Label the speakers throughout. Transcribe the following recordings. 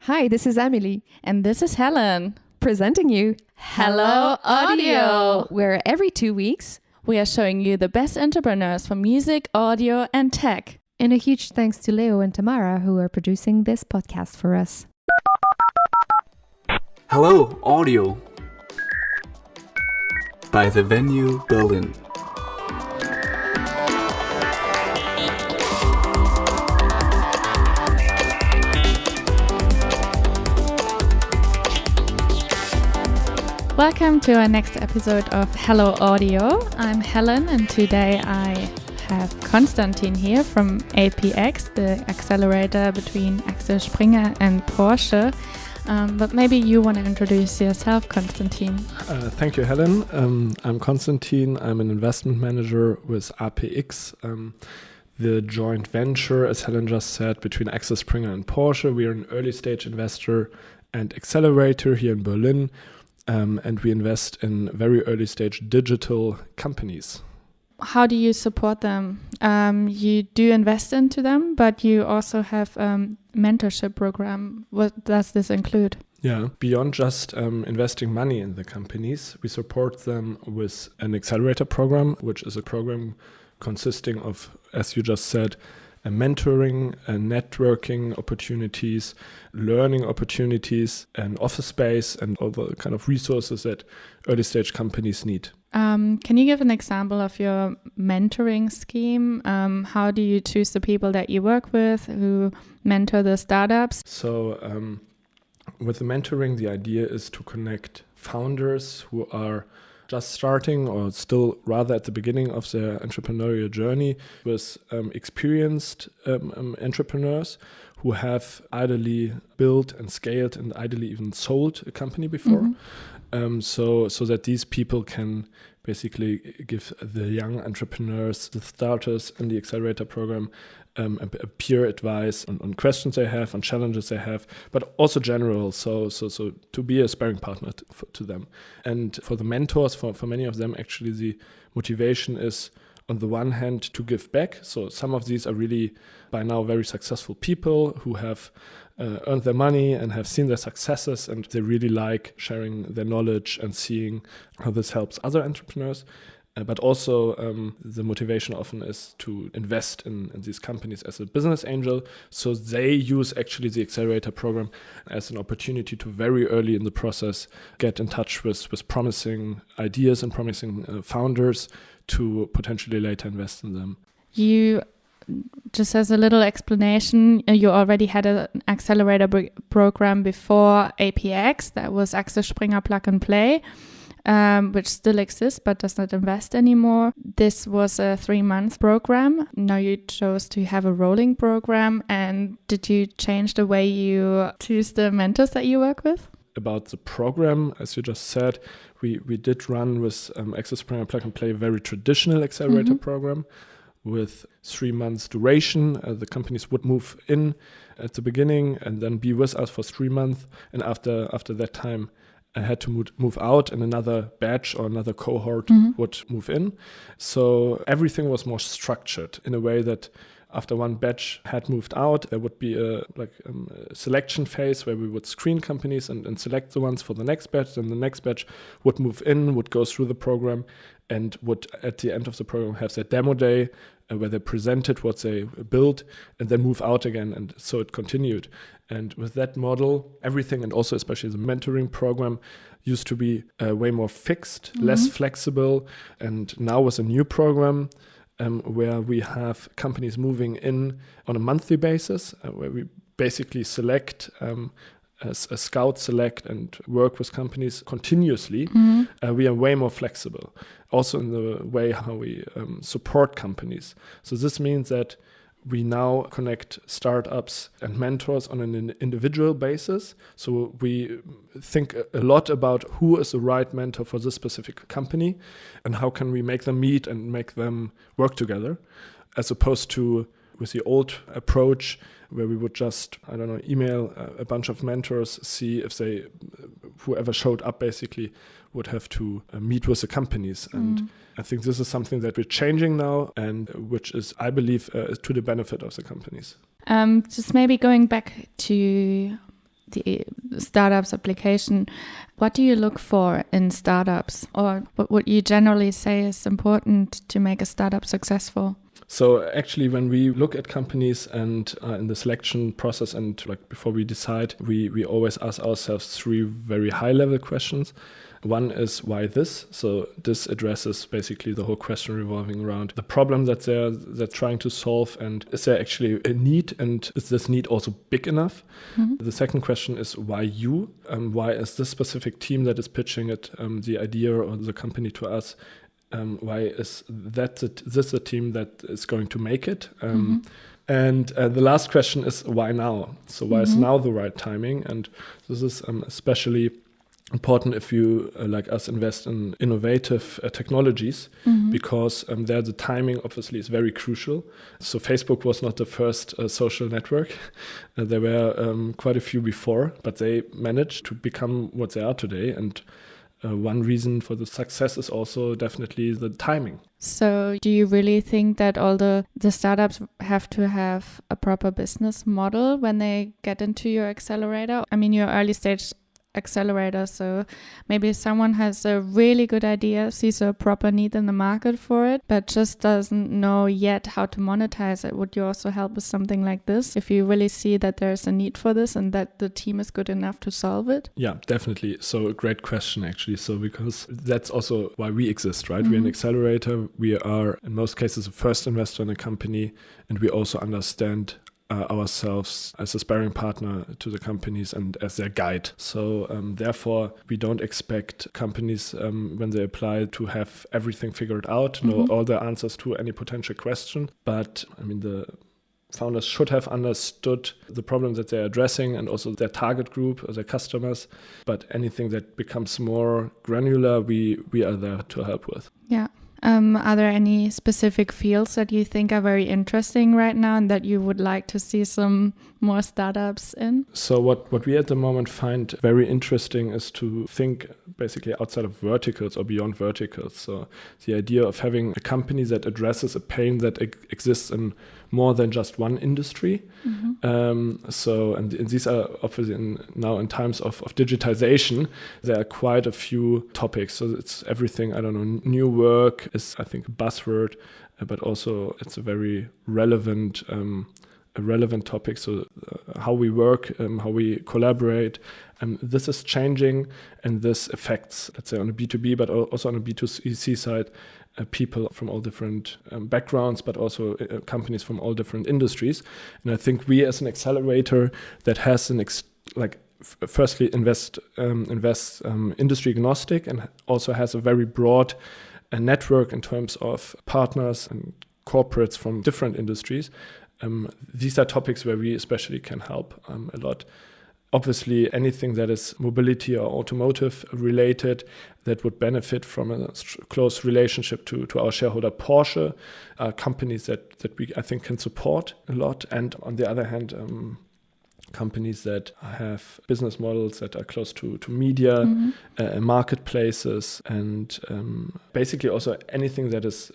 Speaker 1: Hi, this is Emily,
Speaker 2: And this is Helen.
Speaker 1: presenting you
Speaker 2: Hello Audio,
Speaker 1: where every 2 weeks,
Speaker 2: we are showing you the best entrepreneurs for music, audio, and tech.
Speaker 1: and a huge thanks to Leo and Tamara who are producing this podcast for us.
Speaker 3: Hello Audio by The Venue Berlin.
Speaker 2: Welcome to our next episode of Hello Audio. I'm Helen, and today I have Constantin here from APX, the accelerator between Axel Springer and Porsche. But maybe you want to introduce yourself, Constantin.
Speaker 4: Thank you, Helen. I'm Constantine. I'm an investment manager with APX, the joint venture, as Helen just said, between Axel Springer and Porsche. We are an early stage investor and accelerator here in Berlin, and we invest in very early stage digital companies.
Speaker 2: How do you support them? You do invest into them, but you also have Mentorship Program. What does this include?
Speaker 4: Yeah, beyond just investing money in the companies, we support them with an Accelerator Program, which is a program consisting of, as you just said, mentoring, networking opportunities, learning opportunities, and office space, and all the kind of resources that early stage companies need.
Speaker 2: Can you give an example of your mentoring scheme? How do you choose the people that you work with who mentor the startups?
Speaker 4: So with the mentoring, the idea is to connect founders who are just starting or still rather at the beginning of their entrepreneurial journey with experienced entrepreneurs who have ideally built and scaled and ideally even sold a company before. So that these people can basically give the young entrepreneurs, the starters in the Accelerator Program, a peer advice on questions they have, on challenges they have, but also general. So to be a sparring partner to them. And for the mentors, for many of them, actually the motivation is on the one hand to give back. So some of these are really by now very successful people who have earned their money and have seen their successes, and they really like sharing their knowledge and seeing how this helps other entrepreneurs. But also the motivation often is to invest in these companies as a business angel. So they use actually the Accelerator Program as an opportunity to very early in the process get in touch with promising ideas and promising founders to potentially later invest in them.
Speaker 2: You, just as a little explanation, you already had an accelerator program before APX. That was Axel Springer Plug and Play. Which still exists but does not invest anymore. This was a 3-month program. Now you chose to have a rolling program. And did you change the way you choose the mentors that you work with?
Speaker 4: About the program, as you just said, we did run with Axel Springer Plug and Play a very traditional accelerator program with 3 months duration. The companies would move in at the beginning and then be with us for 3 months. And after that time, I had to move out, and another batch or another cohort would move in. So everything was more structured in a way that after one batch had moved out, there would be a selection phase where we would screen companies and select the ones for the next batch. Then the next batch would move in, would go through the program, and would at the end of the program have their demo day where they presented what they built and then move out again. And so it continued. And with that model, everything, and also especially the mentoring program, used to be way more fixed, less flexible. And now with a new program where we have companies moving in on a monthly basis, where we basically select a scout select and work with companies continuously, we are way more flexible. Also in the way how we support companies. So this means that we now connect startups and mentors on an individual basis. So we think a lot about who is the right mentor for this specific company and how can we make them meet and make them work together, as opposed to with the old approach where we would just, email a bunch of mentors, see if whoever showed up basically would have to meet with the companies. And I think this is something that we're changing now, and which is, I believe, to the benefit of the companies.
Speaker 2: Just maybe going back to the startups application. What do you look for in startups, or what would you generally say is important to make a startup successful?
Speaker 4: So actually, when we look at companies and in the selection process and like before we decide, we always ask ourselves 3 very high-level questions. One is why this? So this addresses basically the whole question revolving around the problem that they're trying to solve, and is there actually a need, and is this need also big enough? The second question is why you? Why is this specific team that is pitching it the idea or the company to us? Why is this a team that is going to make it? And the last question is why now? So why is now the right timing? And this is especially important if you, like us, invest in innovative technologies, because there the timing obviously is very crucial. So Facebook was not the first social network. There were quite a few before, but they managed to become what they are today. And one reason for the success is also definitely the timing.
Speaker 2: So do you really think that all the startups have to have a proper business model when they get into your accelerator? I mean, your early stage accelerator, so maybe someone has a really good idea, sees a proper need in the market for it, but just doesn't know yet how to monetize it. Would you also help with something like this if you really see that there's a need for this and that the team is good enough to solve it?
Speaker 4: Yeah, definitely. So a great question, actually. So because that's also why we exist, right? We're an accelerator. We are in most cases a first investor in a company, and we also understand ourselves as a sparring partner to the companies and as their guide. So therefore, we don't expect companies when they apply to have everything figured out, know all the answers to any potential question. But I mean, the founders should have understood the problem that they're addressing and also their target group or their customers. But anything that becomes more granular, we are there to help with.
Speaker 2: Yeah. Are there any specific fields that you think are very interesting right now and that you would like to see some more startups in?
Speaker 4: So what we at the moment find very interesting is to think basically outside of verticals or beyond verticals. So the idea of having a company that addresses a pain that exists in more than just one industry. And these are obviously now in times of digitization, there are quite a few topics. So it's everything, I don't know, new work is, I think, a buzzword, but also it's a very relevant topic. So how we work, how we collaborate, this is changing, and this affects, let's say, on a B2B, but also on a B2C side, people from all different backgrounds, but also companies from all different industries. And I think we, as an accelerator that has firstly invests industry agnostic and also has a very broad network in terms of partners and corporates from different industries. These are topics where we especially can help a lot. Obviously, anything that is mobility or automotive related that would benefit from a close relationship to our shareholder Porsche, are companies that we, I think, can support a lot. And on the other hand, companies that have business models that are close to media, marketplaces, and basically also anything that is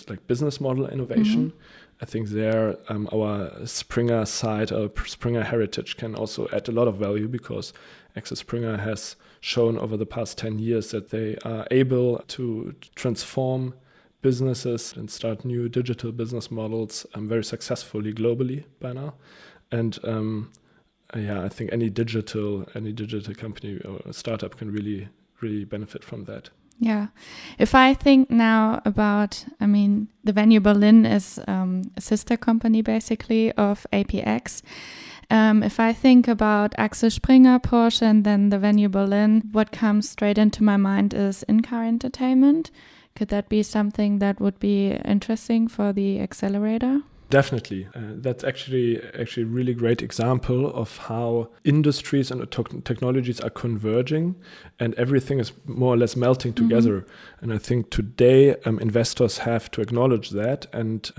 Speaker 4: like business model innovation. I think there our Springer side, our Springer heritage can also add a lot of value, because Axel Springer has shown over the past 10 years that they are able to transform businesses and start new digital business models very successfully globally by now. And I think any digital company or startup can really, really benefit from that.
Speaker 2: Yeah. If I think now about, the Venue Berlin is a sister company basically of APX. If I think about Axel Springer, Porsche, and then the Venue Berlin, what comes straight into my mind is in-car entertainment. Could that be something that would be interesting for the accelerator?
Speaker 4: Definitely. That's actually a really great example of how industries and technologies are converging and everything is more or less melting together. And I think today investors have to acknowledge that and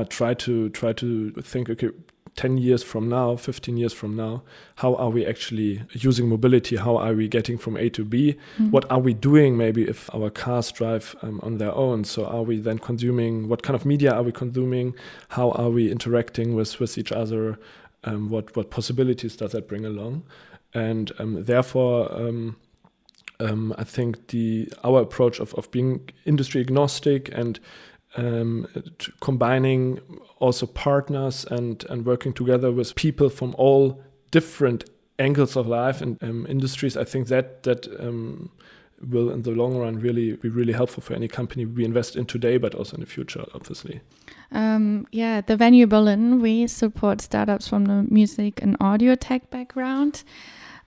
Speaker 4: try to think, okay, 10 years from now, 15 years from now, how are we actually using mobility? How are we getting from A to B? What are we doing maybe if our cars drive on their own? So are we then consuming, what kind of media are we consuming? How are we interacting with each other? what possibilities does that bring along? And therefore, I think our approach of being industry agnostic and combining also partners and working together with people from all different angles of life and industries, I think that will in the long run be really helpful for any company we invest in today, but also in the future, obviously.
Speaker 2: The Venue Berlin, we support startups from the music and audio tech background.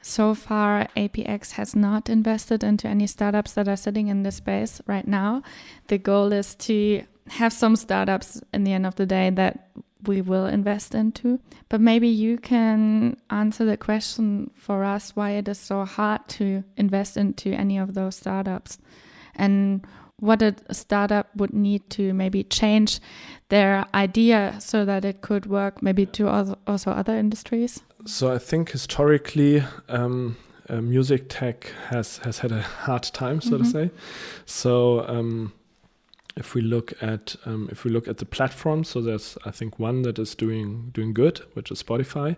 Speaker 2: So far, APX has not invested into any startups that are sitting in this space right now. The goal is to have some startups in the end of the day that we will invest into. But maybe you can answer the question for us why it is so hard to invest into any of those startups and what a startup would need to maybe change their idea so that it could work maybe to also other industries.
Speaker 4: So I think historically, music tech has had a hard time, so to say. So if we look at the platforms, so there's I think one that is doing good, which is Spotify.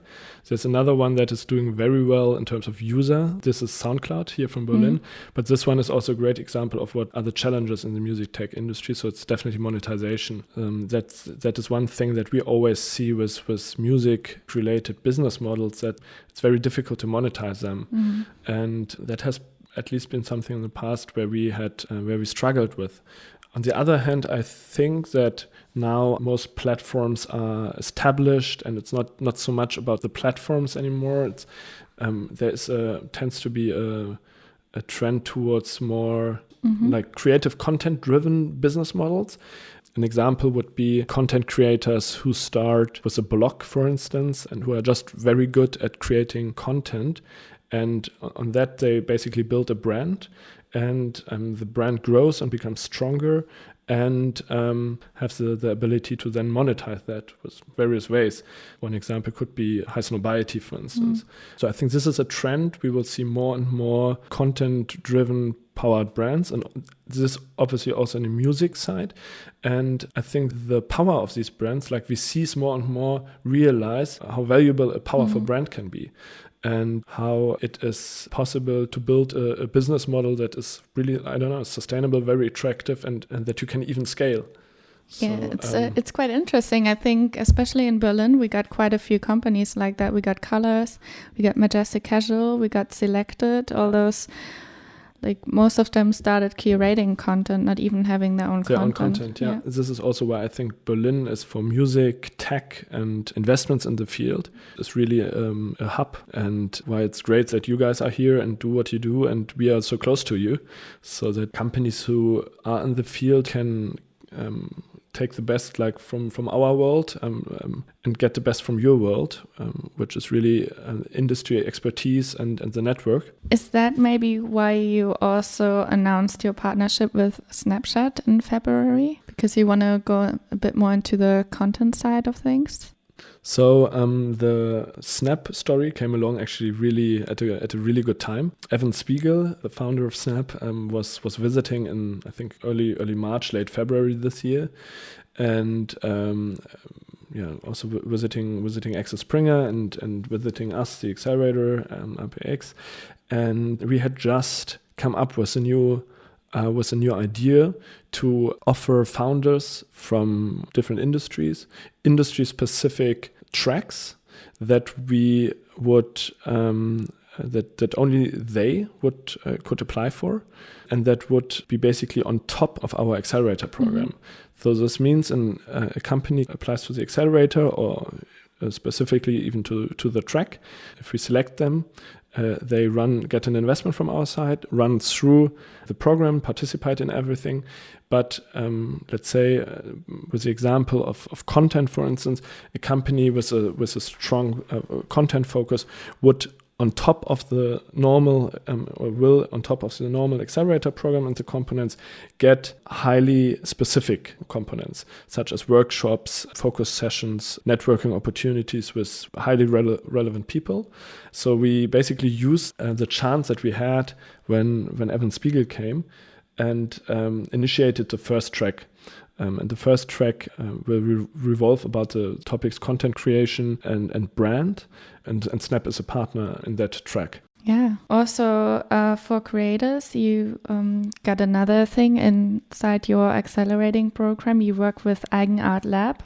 Speaker 4: There's another one that is doing very well in terms of user. This is SoundCloud here from Berlin, but this one is also a great example of what are the challenges in the music tech industry. So it's definitely monetization. That is one thing that we always see with music related business models, that it's very difficult to monetize them, and that has at least been something in the past where we struggled with. On the other hand, I think that now most platforms are established, and it's not so much about the platforms anymore. It's tends to be a trend towards more like creative content-driven business models. An example would be content creators who start with a blog, for instance, and who are just very good at creating content. And on that, they basically build a brand. And the brand grows and becomes stronger and have the ability to then monetize that with various ways. One example could be high snobiety, for instance. So I think this is a trend. We will see more and more content-driven powered brands, and this obviously also in the music side. And I think the power of these brands, like we see more and more realize how valuable a powerful brand can be, and how it is possible to build a business model that is really, sustainable, very attractive, and that you can even scale.
Speaker 2: Yeah, it's quite interesting. I think especially in Berlin, we got quite a few companies like that. We got Colors, we got Majestic Casual, we got Selected, all those. Like most of them started curating content, not even having their own content.
Speaker 4: Yeah. This is also why I think Berlin is for music, tech, and investments in the field is really a hub, and why it's great that you guys are here and do what you do, and we are so close to you, so that companies who are in the field can take the best from our world and get the best from your world, which is really industry expertise and the network.
Speaker 2: Is that maybe why you also announced your partnership with Snapchat in February? Because you want to go a bit more into the content side of things?
Speaker 4: So the Snap story came along actually really at a really good time. Evan Spiegel, the founder of Snap, was visiting in I think early March, late February this year, and also visiting Axel Springer and visiting us, the Accelerator, APX, and we had just come up with a new idea to offer founders from different industry-specific tracks that we would that only they could apply for, and that would be basically on top of our Accelerator Program. So this means a company applies to the Accelerator, or specifically even to the track. If we select them, they get an investment from our side, run through the program, participate in everything. But let's say, with the example of content, for instance, a company with a strong content focus would, on top of the normal, on top of the normal Accelerator Program and the components, get highly specific components, such as workshops, focus sessions, networking opportunities with highly relevant people. So we basically used the chance that we had when Evan Spiegel came and initiated the first track. And the first track will revolve about the topics content creation and brand, and Snap is a partner in that track.
Speaker 2: Yeah. Also, for creators, you got another thing inside your accelerating program. You work with Eigenart Lab.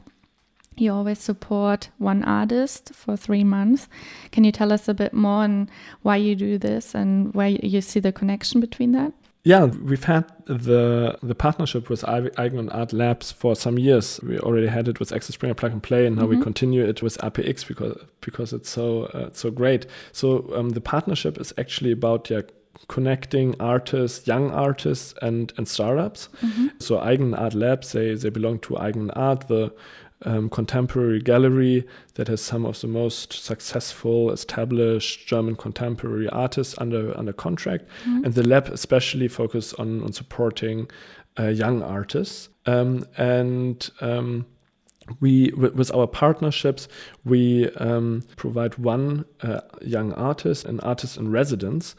Speaker 2: You always support one artist for 3 months. Can you tell us a bit more on why you do this and where you see the connection between that?
Speaker 4: Yeah, we've had the partnership with Eigenart Labs for some years. We already had it with Axel Springer Plug and Play, and now we continue it with APX because it's so great. So the partnership is actually about connecting artists, young artists, and startups. So Eigenart Labs, they belong to Eigenart, the contemporary gallery that has some of the most successful established German contemporary artists under contract, and the lab especially focus on supporting young artists, we with our partnerships we provide one young artist, an artist in residence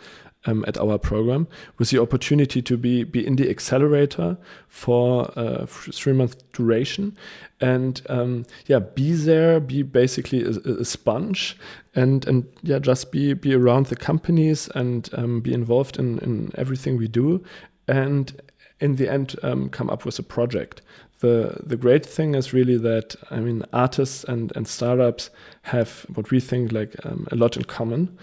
Speaker 4: at our program, with the opportunity to be in the accelerator for 3-month duration, and be there, be basically a sponge, and just be around the companies and be involved in everything we do, and in the end come up with a project. The great thing is really that, I mean, artists and startups have what we think like a lot in common.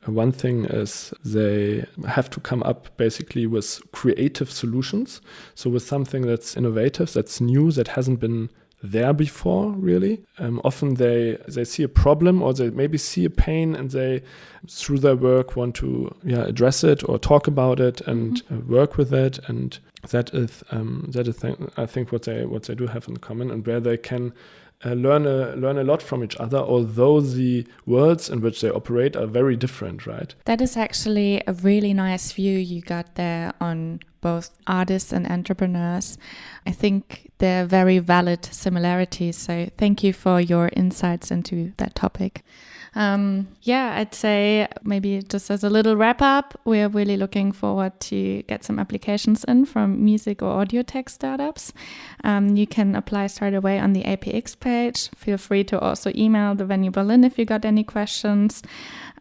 Speaker 4: One thing is they have to come up basically with creative solutions. So with something that's innovative, that's new, that hasn't been there before, really. Often they see a problem, or they maybe see a pain, and they, through their work, want to address it or talk about it and work with it. And that is I think what they do have in common, and where they can learn a lot from each other, although the worlds in which they operate are very different, right?
Speaker 2: That is actually a really nice view you got there on both artists and entrepreneurs. I think they're very valid similarities, so thank you for your insights into that topic. I'd say maybe just as a little wrap up, we're really looking forward to get some applications in from music or audio tech startups. You can apply straight away on the APX page. Feel free to also email the Venue Berlin if you got any questions.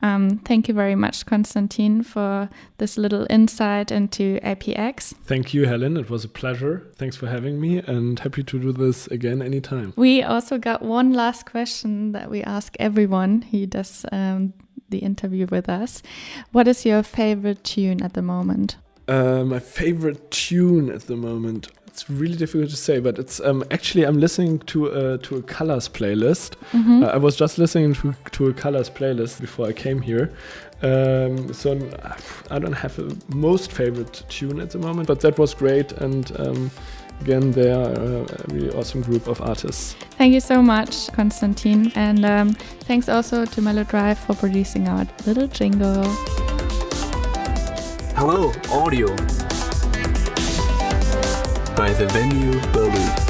Speaker 2: Thank you very much, Constantine, for this little insight into APX.
Speaker 4: Thank you, Helen. It was a pleasure. Thanks for having me, and happy to do this again anytime.
Speaker 2: We also got one last question that we ask everyone who does the interview with us. What is your favorite tune at the moment?
Speaker 4: My favorite tune at the moment. It's really difficult to say, but it's actually I'm listening to a Colors playlist. I was just listening to a Colors playlist before I came here. So I don't have a most favorite tune at the moment, but that was great. And again, they are a really awesome group of artists.
Speaker 2: Thank you so much, Constantine. And thanks also to Melodrive for producing our little jingle.
Speaker 3: Hello, audio. By the Venue Berlin.